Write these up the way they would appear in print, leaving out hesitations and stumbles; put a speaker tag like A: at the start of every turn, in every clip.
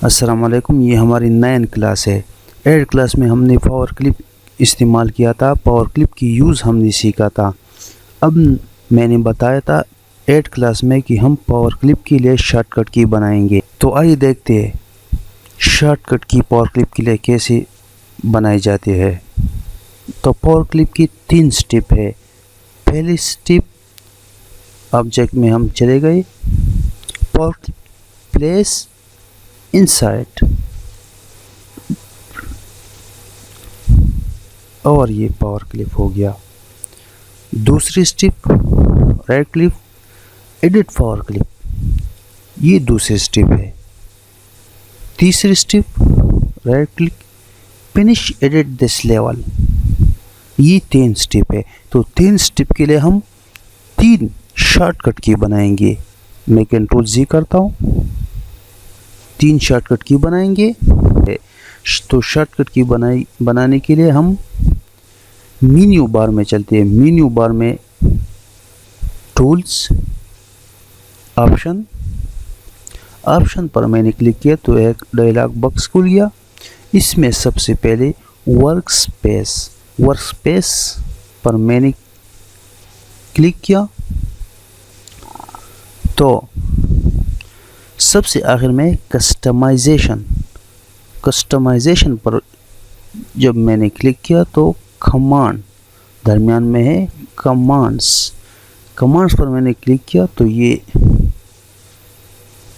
A: अस्सलाम वालेकुम। ये हमारी 9 क्लास है। 8 क्लास में हमने पावर क्लिप इस्तेमाल किया था, पावर क्लिप की यूज़ हमने सीखा था। अब मैंने बताया था 8 क्लास में कि हम पावर क्लिप के लिए शॉर्टकट की बनाएंगे। तो आइए देखते हैं शॉर्टकट की पावर क्लिप के लिए कैसे बनाई जाती है। तो पावर क्लिप की 3 स्टेप है। पहली स्टेप, ऑब्जेक्ट में हम चले गए, पावर क्लिप प्लेस इनसाइड, और ये पावर क्लिप हो गया। दूसरी step, right click edit power clip, ये दूसरी स्टेप है। तीसरी step, right click finish edit this level, ये 3 स्टेप है। तो 3 स्टेप के लिए हम 3 शॉर्टकट की बनाएंगे। मैं कंट्रोल जी करता हूँ, 3 शॉर्टकट की बनाएंगे। तो शॉर्टकट की बनाने के लिए हम मेन्यू बार में चलते हैं। मेन्यू बार में टूल्स, ऑप्शन पर मैंने क्लिक किया तो एक डायलॉग बॉक्स खुल गया। इसमें सबसे पहले वर्कस्पेस पर मैंने क्लिक किया तो सबसे आखिर में कस्टमाइजेशन पर जब मैंने क्लिक किया तो कमांड दरमियान में है, कमांड्स पर मैंने क्लिक किया तो ये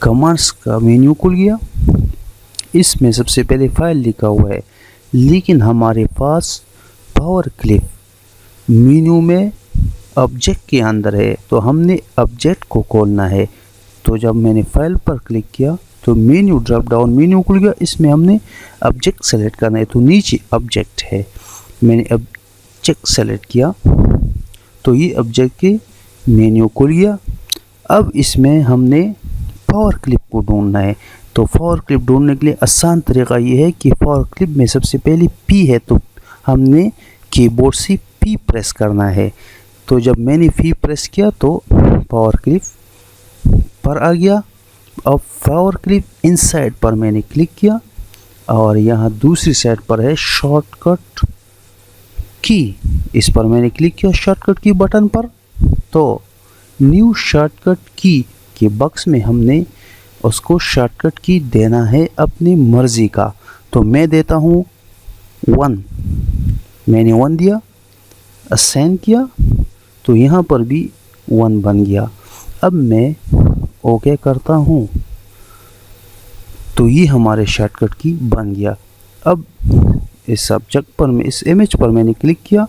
A: कमांड्स का मेन्यू खुल गया। इसमें सबसे पहले फाइल लिखा हुआ है, लेकिन हमारे पास पावर क्लिप मेन्यू में ऑब्जेक्ट के अंदर है, तो हमने ऑब्जेक्ट को खोलना है। तो जब मैंने फाइल पर क्लिक किया तो मेन्यू ड्रॉप डाउन मेन्यू खुल गया। इसमें हमने ऑब्जेक्ट सेलेक्ट करना है, तो नीचे ऑब्जेक्ट है, मैंने ऑब्जेक्ट सेलेक्ट किया तो ये ऑब्जेक्ट के मेन्यू खुल गया। अब इसमें हमने पावर क्लिप को ढूंढना है। तो पावर क्लिप ढूंढने के लिए आसान तरीका ये है कि पावर क्लिप में सबसे पहले पी है, तो हमने कीबोर्ड से पी प्रेस करना है। तो जब मैंने पी प्रेस किया तो पावर क्लिप पर आ गया। अब पावर क्लिप इनसाइड पर मैंने क्लिक किया और यहाँ दूसरी साइड पर है शॉर्टकट की, इस पर मैंने क्लिक किया शॉर्टकट की बटन पर। तो न्यू शॉर्टकट की के बॉक्स में हमने उसको शॉर्टकट की देना है अपनी मर्जी का। तो मैं देता हूँ 1, मैंने 1 दिया, असाइन किया तो यहाँ पर भी 1 बन गया। अब मैं ओके करता हूँ तो ये हमारे शॉर्टकट की बन गया। अब इस सब्जेक्ट पर मैं इस इमेज पर मैंने क्लिक किया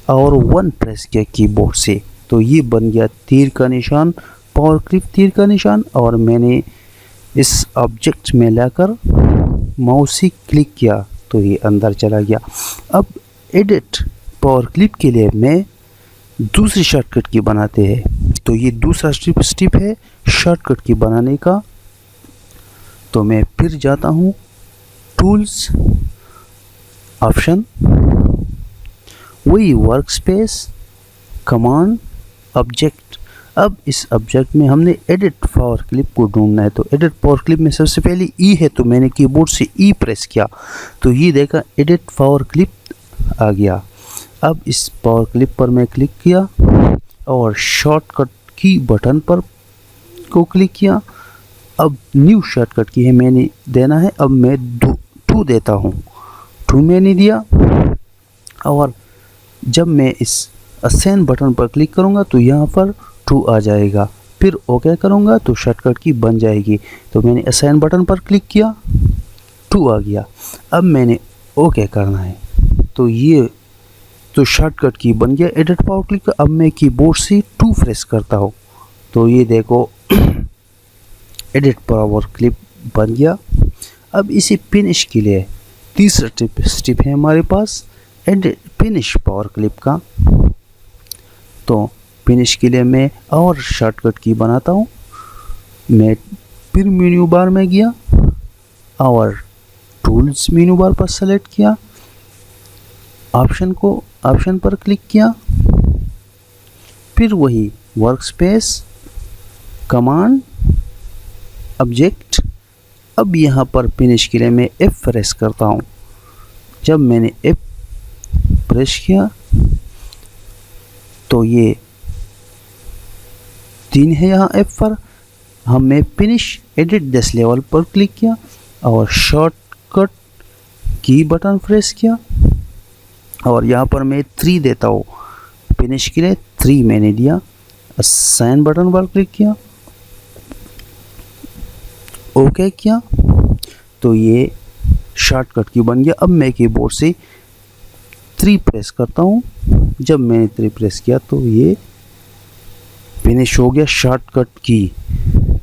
A: और 1 प्रेस किया कीबोर्ड से, तो ये बन गया तीर का निशान, पावर क्लिप तीर का निशान। और मैंने इस ऑब्जेक्ट में लाकर माउस से क्लिक किया तो ये अंदर चला गया। अब एडिट पावर क्लिप के लिए मैं दूसरी शॉर्टकट की बनाते हैं। तो ये दूसरा स्टेप है शॉर्टकट की बनाने का। तो मैं फिर जाता हूँ टूल्स, ऑप्शन, वही वर्कस्पेस, कमांड, ऑब्जेक्ट। अब इस ऑब्जेक्ट में हमने एडिट पावर क्लिप को ढूंढना है। तो एडिट पावर क्लिप में सबसे पहले ई है, तो मैंने कीबोर्ड से ई प्रेस किया तो ये देखा एडिट पावर क्लिप आ गया। अब इस पावर क्लिप पर मैं क्लिक किया और शॉर्टकट की बटन पर को क्लिक किया। अब न्यू शॉर्टकट की है मैंने देना है। अब मैं 2 देता हूँ, 2 मैंने दिया और जब मैं इस असाइन बटन पर क्लिक करूँगा तो यहाँ पर 2 आ जाएगा। फिर ओके करूँगा तो शॉर्टकट की बन जाएगी। तो मैंने असाइन बटन पर क्लिक किया, 2 आ गया। अब मैंने ओके करना है तो ये तो शॉर्टकट की बन गया एडिट पावर क्लिक का। अब मैं कीबोर्ड से 2 प्रेस करता हूँ तो ये देखो एडिट पावर क्लिप बन गया। अब इसे फिनिश के लिए तीसरा स्टेप है हमारे पास, एडिट फिनिश पावर क्लिप का। तो फिनिश के लिए मैं और शॉर्टकट की बनाता हूँ। मैं फिर मेन्यू बार में गया और टूल्स मेन्यू बार पर सेलेक्ट किया, ऑप्शन पर क्लिक किया, फिर वही वर्कस्पेस, कमांड, ऑब्जेक्ट, अब यहाँ पर फिनिश के लिए मैं F प्रेस करता हूँ। जब मैंने F प्रेस किया तो ये 3 है यहाँ F पर। हमने फिनिश एडिट दिस लेवल पर क्लिक किया और शॉर्टकट की बटन प्रेस किया और यहाँ पर मैं 3 देता हूँ। फिनिश के लिए 3 मैंने दिया। साइन बटन पर क्लिक किया, ओके किया तो ये शॉर्टकट की बन गया। अब मैं कीबोर्ड से 3 प्रेस करता हूँ। जब मैंने 3 प्रेस किया तो ये फिनिश हो गया शॉर्टकट की।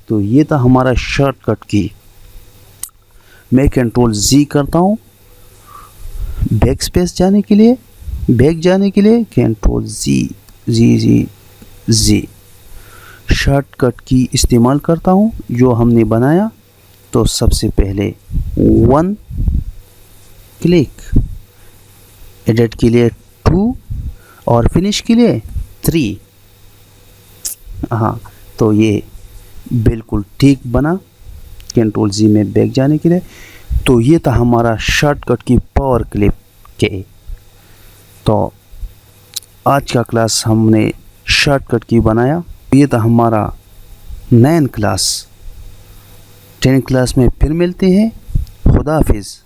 A: तो ये था हमारा शॉर्टकट की। मैं कंट्रोल Z करता हूँ बैक स्पेस जाने के लिए, बैक जाने के लिए कंट्रोल Z शॉर्टकट की इस्तेमाल करता हूँ जो हमने बनाया। तो सबसे पहले 1 क्लिक, एडिट के लिए 2 और फिनिश के लिए 3। हाँ, तो ये बिल्कुल ठीक बना कंट्रोल Z में बैक जाने के लिए। तो ये था हमारा शॉर्टकट की पावर क्लिप के। तो आज का क्लास हमने शॉर्टकट की बनाया। ये था हमारा 9 क्लास। 10 क्लास में फिर मिलते हैं। खुदा हाफिज़।